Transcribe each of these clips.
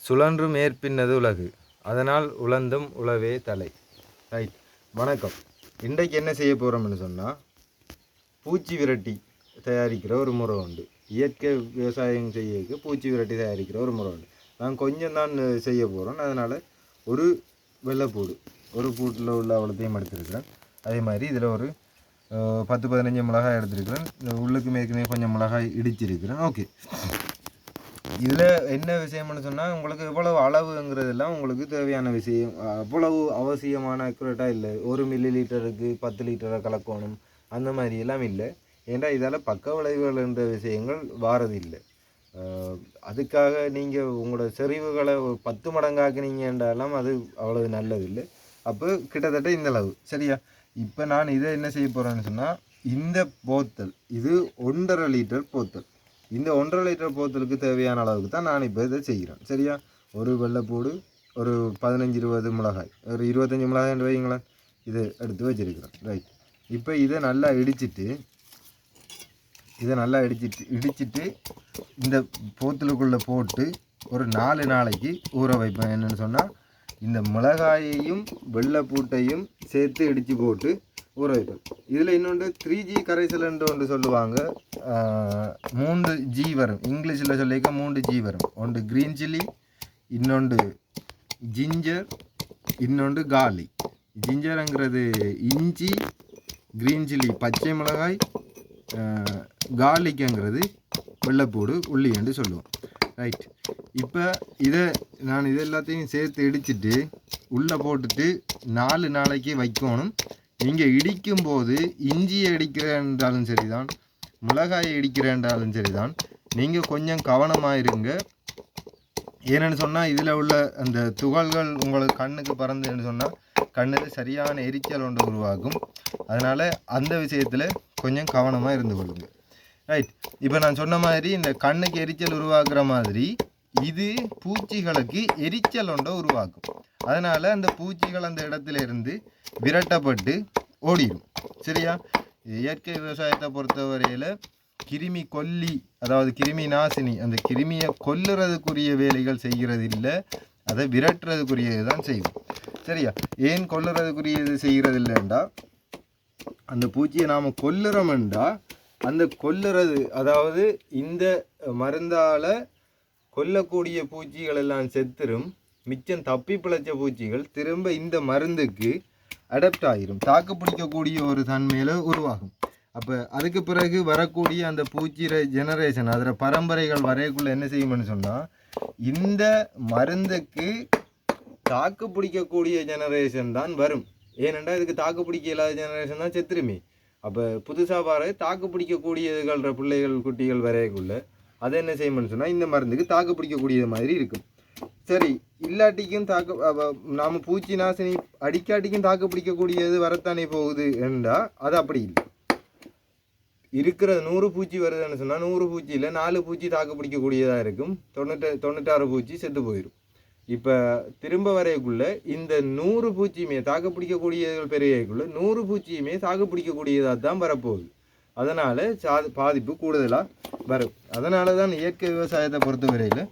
சுழன்று மேற்பின்னது உலகு, அதனால் உழந்தும் உழவே தலை. ரைட், வணக்கம். இன்றைக்கு என்ன செய்ய போகிறோம்னு சொன்னால், பூச்சி விரட்டி தயாரிக்கிற ஒரு முறை உண்டு. இயற்கை விவசாயம் செய்ய பூச்சி விரட்டி தயாரிக்கிற ஒரு முறை உண்டு. நான் கொஞ்சம் தான் செய்ய போகிறோம். அதனால் ஒரு வெள்ளைப்பூடு, ஒரு பூட்டில் உள்ள அவ்வளோத்தையும் எடுத்துருக்கிறேன். அதே மாதிரி இதில் ஒரு 10-15 மிளகாய் எடுத்துருக்கிறேன். உள்ளுக்கு மேற்குமே கொஞ்சம் மிளகாய் இடிச்சிருக்கிறேன். ஓகே, இதில் என்ன விஷயம்னு சொன்னால், உங்களுக்கு எவ்வளவு அளவுங்கிறதெல்லாம் உங்களுக்கு தேவையான விஷயம். அவ்வளவு அவசியமான அக்யூரேட்டாக இல்லை. 1 மில்லி லிட்டருக்கு 10 லிட்டரை கலக்கணும் அந்த மாதிரி எல்லாம் இல்லை. ஏன்னா இதால் பக்க விளைவுகள் என்ற விஷயங்கள் வாரதில்லை. அதுக்காக நீங்கள் உங்களோட செறிவுகளை 10 மடங்காக்குனீங்கன்றாலும் அது அவ்வளவு நல்லதில்லை. அப்போ கிட்டத்தட்ட இந்த அளவு சரியா. இப்போ நான் இதை என்ன செய்ய போகிறேன்னு சொன்னால், இந்த போத்தல் இது 1.5 லிட்டர் போத்தல். இந்த 1.5 லிட்டர் போத்தலுக்கு தேவையான அளவுக்கு தான் நான் இப்போ இதை செய்கிறேன் சரியா. ஒரு வெள்ளைப்பூடு, ஒரு 15-20 மிளகாய், ஒரு 25 மிளகாய் வைங்களேன், இதை எடுத்து வச்சிருக்கிறேன். ரைட், இப்போ இதை நல்லா இடிச்சிட்டு இந்த போத்தலுக்குள்ளே போட்டு ஒரு 4 நாளைக்கு ஊற வைப்பேன். என்னென்னு சொன்னால், இந்த மிளகாயையும் வெள்ளைப்பூட்டையும் சேர்த்து இடித்து போட்டு ஊற வைப்பேன். இதில் இன்னொன்று 3G கரைசல்ன்று ஒன்று சொல்லுவாங்க. 3G வரும், இங்கிலீஷில் சொல்லிக்க 3G வரும். ஒன்று க்ரீன் சில்லி, இன்னொன்று ஜிஞ்சர், இன்னொன்று கார்லிக். ஜிஞ்சருங்கிறது இஞ்சி, க்ரீன் சில்லி பச்சை மிளகாய், கார்லிக்குங்கிறது வெள்ளைப்பூடு உள்ளி என்று சொல்லுவோம். ரைட், இப்போ நான் இது எல்லாத்தையும் சேர்த்து இடிச்சிட்டு உள்ளே போட்டுட்டு 4 நாளைக்கு வைக்கணும். நீங்கள் இடிக்கும்போது இஞ்சியை இடிக்கிறேன்றாலும் சரிதான், மிளகாயை இடிக்கிறேன்றாலும் சரிதான், நீங்கள் கொஞ்சம் கவனமாக இருங்க. ஏன்னு சொன்னால், இதில் உள்ள அந்த துகள்கள் உங்களுக்கு கண்ணுக்கு பறந்துன்னு சொன்னால் கண்ணுக்கு சரியான எரிச்சல் ஒன்று உருவாகும். அதனால் அந்த விஷயத்தில் கொஞ்சம் கவனமாக இருந்து கொள்ளுங்க. ரைட், இப்போ நான் சொன்ன மாதிரி இந்த கண்ணுக்கு எரிச்சல் உருவாக்குற மாதிரி இது பூச்சிகளுக்கு எரிச்சல் ஒன்றை உருவாக்கும். அதனால் அந்த பூச்சிகள் அந்த இடத்துல இருந்து விரட்டப்பட்டு ஓடிடும் சரியா. இயற்கை விவசாயத்தை பொறுத்தவரையில் கிருமி கொல்லி, அதாவது கிருமி நாசினி, அந்த கிருமியை கொல்லுறதுக்குரிய வேலைகள் செய்கிறது இல்லை, அதை விரட்டுறதுக்குரியது தான் செய்வோம் சரியா. ஏன் கொல்லுறதுக்குரியது செய்கிறது இல்லைண்டா, அந்த பூச்சியை நாம் கொல்லுறோம்டா அந்த கொல்லுறது, அதாவது இந்த மருந்தால் கொல்லக்கூடிய பூச்சிகள் எல்லாம் செத்துரும். மிச்சம் தப்பி பிழைச்ச பூச்சிகள் திரும்ப இந்த மருந்துக்கு அடாப்ட் ஆகிரும், தாக்கு பிடிக்கக்கூடிய ஒரு தன்மையில் உருவாகும். அப்போ அதுக்கு பிறகு வரக்கூடிய அந்த பூச்சி ஜெனரேஷன், அதில் பரம்பரைகள் வரைக்குள்ளே என்ன செய்யும்னு சொன்னால், இந்த மருந்துக்கு தாக்கு பிடிக்கக்கூடிய ஜெனரேஷன் தான் வரும். ஏனென்றால் இதுக்கு தாக்கு பிடிக்க இல்லாத ஜெனரேஷன் தான் செத்துருமே. அப்போ புதுசாக வர தாக்கு பிடிக்கக்கூடியதுகள்ற பிள்ளைகள் குட்டிகள் வரைக்குள்ளே அதை என்ன செய்யணும்னு சொன்னால், இந்த மருந்துக்கு தாக்கு பிடிக்கக்கூடியது மாதிரி இருக்கும். சரி, இல்லாட்டிக்கும் நாம் பூச்சி நாசினி அடிக்காட்டிக்கும் தாக்கு பிடிக்கக்கூடியது வரத்தானே போகுது என்றால் அது அப்படி இல்லை. இருக்கிற 100 பூச்சி வருதுன்னு சொன்னால் 100 பூச்சியில் 4 பூச்சி தாக்கு பிடிக்கக்கூடியதாக இருக்கும், 96 பூச்சி செத்து போயிடும். இப்போ திரும்ப வரைக்குள்ளே இந்த 100 பூச்சியுமே தாக்கு பிடிக்கக்கூடியது பெரியக்குள்ளே 100 பூச்சியுமே தாக்கு பிடிக்கக்கூடியதாக தான் வரப்போகுது. அதனால் பாதிப்பு கூடுதலாக வரும். அதனால தான் இயற்கை விவசாயத்தை பொறுத்தவரையில்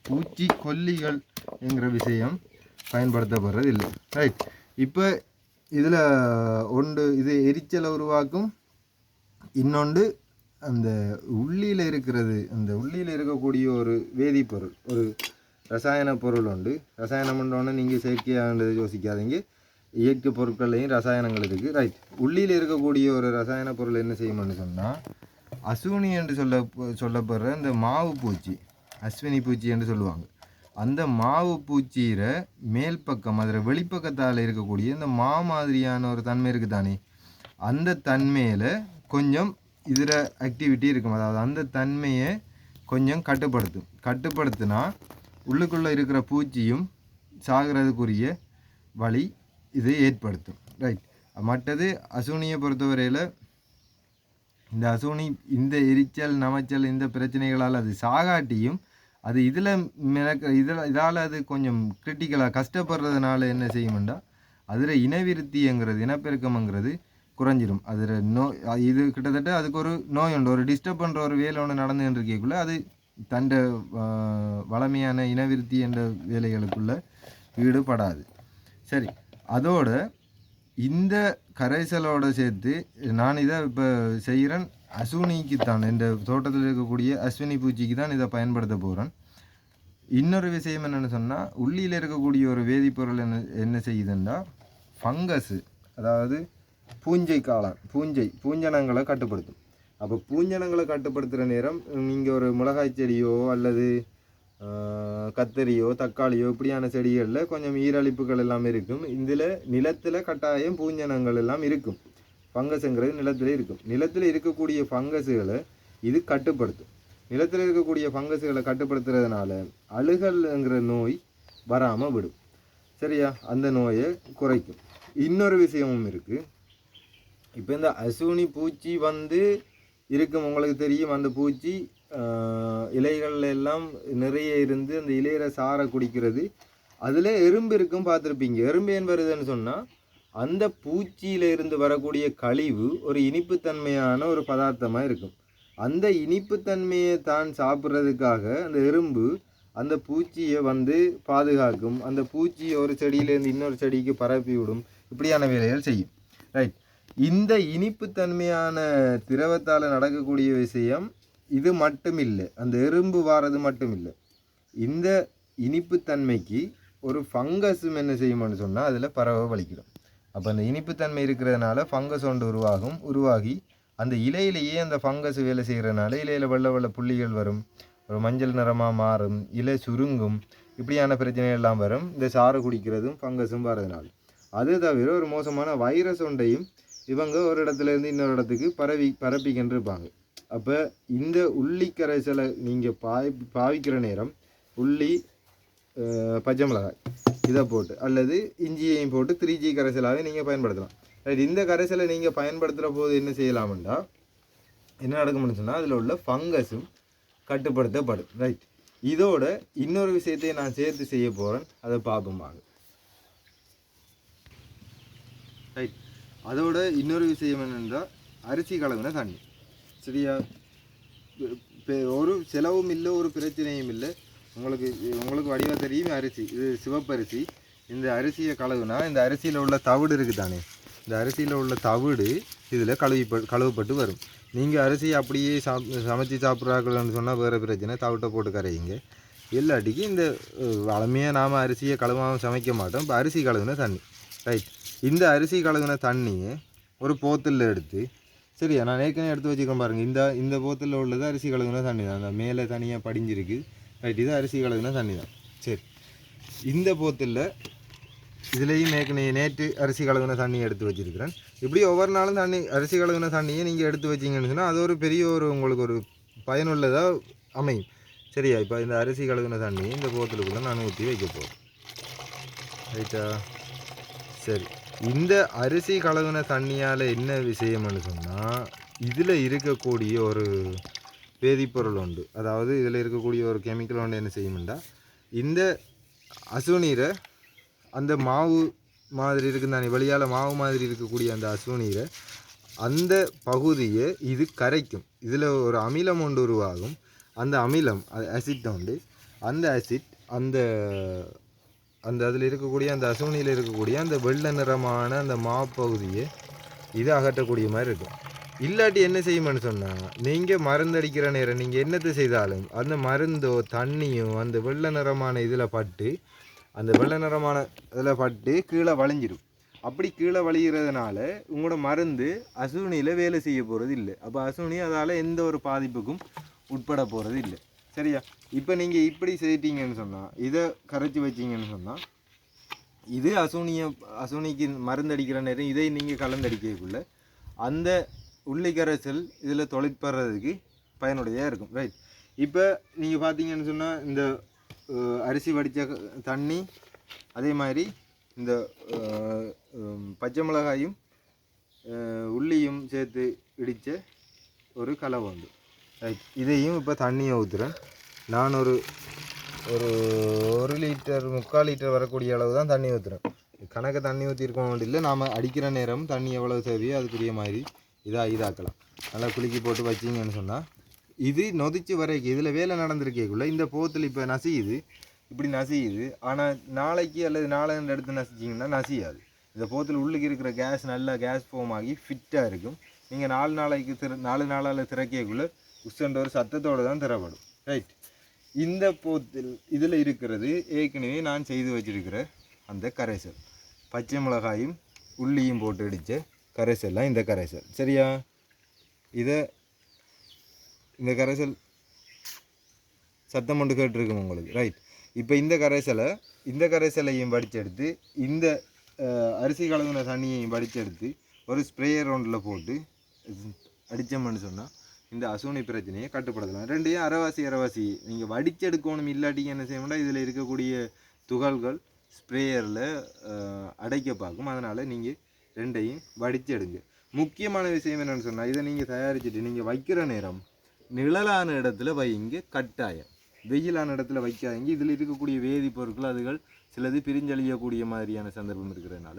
பூச்சி கொல்லிகள் என்கிற விஷயம் பயன்படுத்தப்படுறது இல்லை. ரைட், இப்போ இதில் ஒன்று இது எரிச்சலை உருவாக்கும், இன்னொன்று அந்த உள்ளியில் இருக்கிறது, அந்த உள்ளியில் இருக்கக்கூடிய ஒரு வேதிப்பொருள், ஒரு ரசாயன பொருள் உண்டு. ரசாயனம் பண்ணோன்னு நீங்கள் செயற்கையானது யோசிக்காதீங்க, இயற்கை பொருட்களையும் ரசாயனங்கள் இருக்குது. ரைட், உள்ளியில் இருக்கக்கூடிய ஒரு ரசாயன பொருள் என்ன செய்யும்னு சொன்னால், அசுவினி என்று சொல்லப்படுற இந்த மாவு பூச்சி, அஸ்வினி பூச்சி என்று சொல்லுவாங்க. அந்த மாவு பூச்சியிற மேல் பக்கம், அதில் வெளிப்பக்கத்தால் இருக்கக்கூடிய இந்த மாதிரியான ஒரு தன்மை இருக்குது தானே, அந்த தன்மையில் கொஞ்சம் இதில் ஆக்டிவிட்டி இருக்கும். அதாவது அந்த தன்மையை கொஞ்சம் கட்டுப்படுத்தினா உள்ளுக்குள்ளே இருக்கிற பூச்சியும் சாகிறதுக்குரிய வழி இது ஏற்படுத்தும். ரைட், மற்றது அசுனியை பொறுத்தவரையில் இந்த அசுனி இந்த எரிச்சல் நமைச்சல் இந்த பிரச்சனைகளால் அது சாகாட்டியும் அது இதால் அது கொஞ்சம் கிரிட்டிக்கலாக கஷ்டப்படுறதுனால என்ன செய்யும்டா, அதில் இனப்பெருக்கம்ங்கிறது குறைஞ்சிடும். அதில் இது கிட்டத்தட்ட அதுக்கு ஒரு நோய் உண்டு, ஒரு டிஸ்டர்ப் பண்ணுற ஒரு வேலை ஒன்று நடந்துகிட்டு இருக்கக்குள்ளே அது தண்ட வளமையான இனவிருத்தி என்ற வேலைகளுக்குள்ள ஈடுபடாது. சரி, அதோட இந்த கரைசலோடு சேர்த்து நான் இதை இப்போ செய்கிறேன் அசுனிக்கு தான், இந்த தோட்டத்தில் இருக்கக்கூடிய அஸ்வினி பூச்சிக்கு தான் இதை பயன்படுத்த போகிறேன். இன்னொரு விஷயம் என்னென்னு சொன்னால், உள்ளியில் இருக்கக்கூடிய ஒரு வேதிப்பொருள் என்ன செய்யுதுன்னா ஃபங்கஸு, அதாவது பூஞ்சனங்களை கட்டுப்படுத்தும். அப்போ பூஞ்சனங்களை கட்டுப்படுத்துகிற நேரம் நீங்கள் ஒரு மிளகாய் செடியோ அல்லது கத்தரியோ தக்காளியோ இப்படியான செடிகளில் கொஞ்சம் ஈரழிப்புகள் எல்லாம் இருக்கும். இதில் நிலத்தில் கட்டாயம் பூஞ்சனங்கள் எல்லாம் இருக்கும். ஃபங்கஸுங்கிறது நிலத்தில் இருக்கும். நிலத்தில் இருக்கக்கூடிய ஃபங்கஸுகளை இது கட்டுப்படுத்தும். நிலத்தில் இருக்கக்கூடிய ஃபங்கஸுகளை கட்டுப்படுத்துறதுனால அழுகல்ங்கிற நோய் வராமல் விடும். சரியா, அந்த நோயை குறைக்கும். இன்னொரு விஷயமும் இருக்குது. இப்போ இந்த அசுனி பூச்சி இருக்கும், உங்களுக்கு தெரியும். அந்த பூச்சி இலைகள் எல்லாம் நிறைய இருந்து அந்த இலையில சாரை குடிக்கிறது. அதில் எறும்பு இருக்கும், பார்த்துருப்பீங்க. எறும்பு ஏன் வருதுன்னு சொன்னால், அந்த பூச்சியில இருந்து வரக்கூடிய கழிவு ஒரு இனிப்புத்தன்மையான ஒரு பதார்த்தமாக இருக்கும். அந்த இனிப்புத்தன்மையை தான் சாப்பிட்றதுக்காக அந்த எறும்பு அந்த பூச்சியை பாதுகாக்கும். அந்த பூச்சியை ஒரு செடியிலேருந்து இன்னொரு செடிக்கு பரப்பி விடும். இப்படியான வேலைகள் செய்யும். ரைட், இந்த இனிப்புத்தன்மையான திரவத்தால் நடக்கக்கூடிய விஷயம் இது மட்டும் இல்லை, அந்த எறும்பு வாரது மட்டும் இல்லை. இந்த இனிப்புத்தன்மைக்கு ஒரு ஃபங்கஸும் என்ன செய்யும்னு சொன்னால் அதில் பரவ வலிக்கிடும். அப்போ அந்த இனிப்புத்தன்மை இருக்கிறதுனால ஃபங்கஸ் ஒன்று உருவாகி அந்த இலையிலேயே அந்த ஃபங்கஸ் வேலை செய்கிறதுனால இலையில் வெள்ளை வெள்ளை புள்ளிகள் வரும், ஒரு மஞ்சள் நிறமாக மாறும், இலை சுருங்கும், இப்படியான பிரச்சனைகள் எல்லாம் வரும் இந்த சாறு குடிக்கிறதும் ஃபங்கஸும் வரதுனால. அது தவிர ஒரு மோசமான வைரஸ் ஒன்றையும் இவங்க ஒரு இடத்துலேருந்து இன்னொரு இடத்துக்கு பரப்பிக்கின்று இருப்பாங்க. அப்போ இந்த உள்ளி கரைசலை நீங்கள் பாவிக்கிற நேரம் உள்ளி, பச்சை மிளகாய் இதை போட்டு அல்லது இஞ்சியையும் போட்டு 3G கரைசலாகவே நீங்கள் பயன்படுத்தலாம். ரைட், இந்த கரைசலை நீங்கள் பயன்படுத்துகிற போது என்ன செய்யலாம்னா என்ன நடக்கும்னு சொன்னால் அதில் உள்ள ஃபங்கஸும் கட்டுப்படுத்தப்படும். ரைட், இதோட இன்னொரு விஷயத்தை நான் சேர்த்து செய்ய போகிறேன், அதை பார்ப்போமாங்க. ரைட், அதோட இன்னொரு விஷயம் என்னென்றால் அரிசி கலங்கின தண்ணி. சரியா, ஒரு செலவும் இல்லை, ஒரு பிரச்சனையும் இல்லை. உங்களுக்கு வடிவாக தெரியும். அரிசி இது சிவப்பரிசி. இந்த அரிசியை கழுவுனா இந்த அரிசியில் உள்ள தவிடு இருக்குது தானே, இந்த அரிசியில் உள்ள தவிடு இதில் கழுவப்பட்டு வரும். நீங்கள் அரிசியை அப்படியே சமைச்சி சாப்பிட்றாங்கன்னு சொன்னால் வேறு பிரச்சனை, தவிட்டை போட்டு கரையுங்க. இல்லாட்டிக்கு இந்த வளமையாக நாம் அரிசியை கழுவாமல் சமைக்க மாட்டோம். இப்போ அரிசி கழுவுன தண்ணி. ரைட், இந்த அரிசி கழுவுன தண்ணியை ஒரு போத்தலில் எடுத்து, சரியா, நான் ஏற்கனவே எடுத்து வச்சுக்கோங்க பாருங்கள். இந்த போத்தலில் உள்ளது அரிசி கழுகுனா தண்ணி தான், அந்த மேலே தனியாக படிஞ்சிருக்கு. ரைட், இது அரிசி கழுகுனா தண்ணி தான். சரி, இந்த போத்தலில் இதுலேயும் நேற்று அரிசி கழுகுன தண்ணி எடுத்து வச்சுருக்கிறேன். இப்படி ஒவ்வொரு நாளும் அரிசி கழுகுன தண்ணியை நீங்கள் எடுத்து வச்சிங்கன்னு சொன்னால் அது ஒரு பெரிய உங்களுக்கு ஒரு பயனுள்ளதாக அமையும். சரியா, இப்போ இந்த அரிசி கழுகுன தண்ணியை இந்த போத்தலுக்குள்ளே நான் ஊற்றி வைக்க போகிறேன். ரைட்டா, சரி. இந்த அரிசி கழுவின தண்ணியால் என்ன விஷயம்னு சொன்னால் இதில் இருக்கக்கூடிய ஒரு வேதிப்பொருள் உண்டு, அதாவது இதில் இருக்கக்கூடிய ஒரு கெமிக்கல் ஒன்று என்ன செய்யும்டா இந்த அசுநீரை, அந்த மாவு மாதிரி இருக்குது தானே, வெளியால் மாவு மாதிரி இருக்கக்கூடிய அந்த அசுநீரை அந்த பகுதியை இது கரைக்கும். இதில் ஒரு அமிலம் ஒன்று உருவாகும். அந்த அமிலம் ஆசிட் உண்டு. அந்த ஆசிட் அந்த அதில் இருக்கக்கூடிய அந்த அசுனியில் இருக்கக்கூடிய அந்த வெள்ளை நிறமான அந்த மாப்பகுதியை இது அகற்றக்கூடிய மாதிரி இருக்கும். இல்லாட்டி என்ன செய்யுமென்னு சொன்னால், நீங்கள் மருந்தடிக்கிற நேரம் நீங்கள் என்னத்தை செய்தாலும் அந்த மருந்தோ தண்ணியோ அந்த வெள்ளை நிறமான இதில் பட்டு, அந்த வெள்ளை நிறமான இதில் பட்டு கீழே வளைஞ்சிடும். அப்படி கீழே வழிகிறதுனால உங்களோட மருந்து அசுனியில் வேலை செய்ய போகிறது இல்லை. அப்போ அசுனி அதால் எந்த ஒரு பாதிப்புக்கும் உட்பட போகிறது இல்லை. சரியா, இப்போ நீங்கள் இப்படி செய்யிட்டீங்கன்னு சொன்னால், இதை கரைச்சி வச்சிங்கன்னு சொன்னால், இது அசுனிக்கு மருந்தடிக்கிற நேரம் இதை நீங்கள் கலந்தடிக்கக்குள்ள அந்த உள்ளி கரைசல் இதில் தொழிற்படுறதுக்கு பயனுடையதாக இருக்கும். ரைட், இப்போ நீங்கள் பார்த்தீங்கன்னு சொன்னால் இந்த அரிசி வடித்த தண்ணி, அதே மாதிரி இந்த பச்சை மிளகாயும் உள்ளியும் சேர்த்து இடித்த ஒரு கலவை உண்டு. ரைட், இதையும் இப்போ தண்ணியை ஊற்றுறேன். நான் ஒரு 1 லிட்டர் 3/4 லிட்டர் வரக்கூடிய அளவு தான் தண்ணி ஊற்றுறேன். கணக்கு தண்ணி ஊற்றிருக்க இல்லை, நாம் அடிக்கிற நேரம் தண்ணி எவ்வளோ தேவையோ அதுக்குரிய மாதிரி இதாக்கலாம். நல்லா குலுக்கி போட்டு வச்சிங்கன்னு சொன்னால் இது நொதிச்சு வரைக்கும் இதில் வேலை நடந்திருக்கேக்குள்ள இந்த போத்தில் இப்போ நசியுது, இப்படி நசியுது. ஆனால் நாளைக்கு அல்லது நாளைக்கு எடுத்து நசிச்சிங்கன்னா நசியாது. இந்த போத்தில் உள்ளுக்கு இருக்கிற கேஸ் நல்லா கேஸ் ஃபார்ம் ஆகி ஃபிட்டாக இருக்கும். நீங்கள் 4 நாளால் திறக்கக்குள்ளே உஸ்ஸன்ற ஒரு சத்தத்தோடு தான் திறப்படும். ரைட். இந்த போத்தில் இதில் இருக்கிறது ஏற்கனவே நான் செய்து வச்சிருக்கிற அந்த கரைசல், பச்சை மிளகாயும் உள்ளியும் போட்டு அடித்த கரைசல்லாம் இந்த கரைசல். சரியா? இந்த கரைசல் சத்தம் கொண்டு கேட்டுருக்கும் உங்களுக்கு. ரைட். இப்போ இந்த கரைசலையும் வடிச்செடுத்து இந்த அரிசி கலங்கின தண்ணியையும் வடிச்செடுத்து ஒரு ஸ்ப்ரேயர் ரவுண்டில் போட்டு அடித்தோம்னு சொன்னால் இந்த அசூனி பிரச்சனையை கட்டுப்படுத்தலாம். ரெண்டையும் அரைவாசி நீங்கள் வடிச்செடுக்கணும். இல்லாட்டிக்கு என்ன செய்யணும்னா இதில் இருக்கக்கூடிய துகள்கள் ஸ்ப்ரேயரில் அடைக்க பார்க்கும். அதனால் நீங்கள் ரெண்டையும் வடிச்செடுங்க. முக்கியமான விஷயம் என்னென்னு சொன்னால் இதை நீங்கள் தயாரிச்சுட்டு நீங்கள் வைக்கிற நேரம் நிழலான இடத்துல வைங்க. கட்டாயம் வெயிலான இடத்துல வைக்காதீங்க. இதில் இருக்கக்கூடிய வேதிப்பொருட்கள் அதுகள் சிலது பிரிஞ்சழியக்கூடிய மாதிரியான சந்தர்ப்பம் இருக்கிறதுனால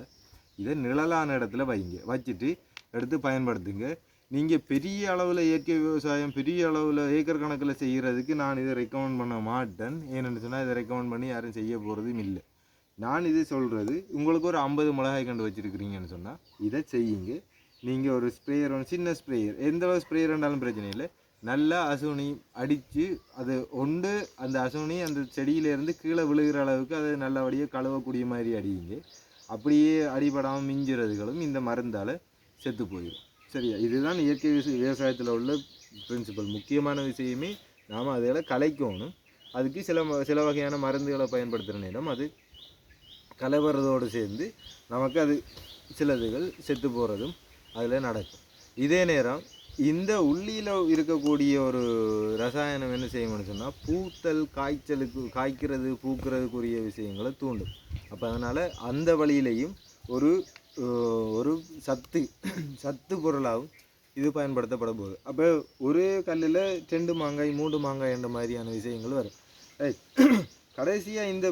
இதை நிழலான இடத்துல வைங்க. வச்சுட்டு எடுத்து பயன்படுத்துங்க. நீங்கள் பெரிய அளவில் இயற்கை விவசாயம் பெரிய அளவில் ஏக்கர் கணக்கில் செய்கிறதுக்கு நான் இதை ரெக்கமெண்ட் பண்ண மாட்டேன். ஏன்னு சொன்னால் இதை ரெக்கமெண்ட் பண்ணி யாரும் செய்ய போகிறதும் இல்லை. நான் இது சொல்கிறது, உங்களுக்கு ஒரு 50 மிளகாய் கண்டு வச்சுருக்கிறீங்கன்னு சொன்னால் இதை செய்யுங்க. நீங்கள் ஒரு ஸ்ப்ரேயர், சின்ன ஸ்ப்ரேயர், எந்த அளவு ஸ்ப்ரேயர் இருந்தாலும் பிரச்சனை இல்லை. நல்லா அசுனி அடித்து அது ஒன்று அந்த அசுனி அந்த செடியிலேருந்து கீழே விழுகிற அளவுக்கு அதை நல்லபடியாக கழுவக்கூடிய மாதிரி அடியுங்க. அப்படியே அடிபடாமல் மிஞ்சுறதுகளும் இந்த மருந்தால் செத்து போயிடும். சரியா? இதுதான் இயற்கை விவசாயத்தில் உள்ள பிரின்சிபல். முக்கியமான விஷயமே நாம் அதில் கலைக்கணும். அதுக்கு சில வகையான மருந்துகளை பயன்படுத்துகிற நேரம் அது கலவரதோடு சேர்ந்து நமக்கு அது சிலதுகள் செத்து போகிறதும் அதில் நடக்கும். இதே நேரம் இந்த உள்ளியில் இருக்கக்கூடிய ஒரு ரசாயனம் என்ன செய்யணும்னு சொன்னால் பூத்தல், காய்க்கிறது பூக்கிறதுக்குரிய விஷயங்களை தூண்டும். அப்போ அதனால் அந்த வழியிலையும் ஒரு சத்து பொருளாகவும் இது பயன்படுத்தப்பட போகுது. அப்போ ஒரே கல்லில் 2 மாங்காய் 3 மாங்காய் என்ற மாதிரியான விஷயங்கள் வரும். கடைசியாக இந்த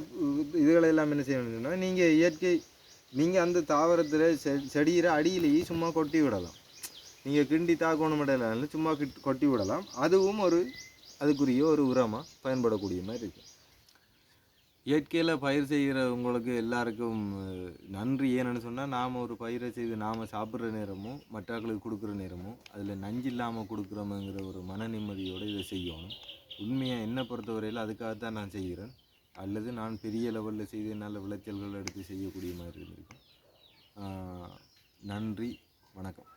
இதுகளெல்லாம் என்ன செய்யணும்னு சொன்னால் நீங்கள் அந்த தாவரத்தில் செடியிற அடியிலேயே சும்மா கொட்டி விடலாம். நீங்கள் கிண்டி தாக்கணும் இடையில சும்மா கொட்டி விடலாம். அதுவும் அதுக்குரிய ஒரு உரமாக பயன்படக்கூடிய மாதிரி இருக்கும். இயற்கையில் பயிர் செய்கிற உங்களுக்கு எல்லாருக்கும் நன்றி. ஏன்னு சொன்னால் நாம் ஒரு பயிரை செய்து நாம் சாப்பிட்ற நேரமும் மற்றவர்களுக்கு கொடுக்குற நேரமும் அதில் நஞ்சு இல்லாமல் கொடுக்குறோமுங்கிற ஒரு மன நிம்மதியோடு இதை செய்யணும். உண்மையாக என்னை பொறுத்தவரையில் அதுக்காகத்தான் நான் செய்கிறேன். அல்லது நான் பெரிய லெவலில் செய்து நல்ல விளைச்சல்கள் எடுத்து செய்யக்கூடிய மாதிரி இருந்திருக்கும். நன்றி, வணக்கம்.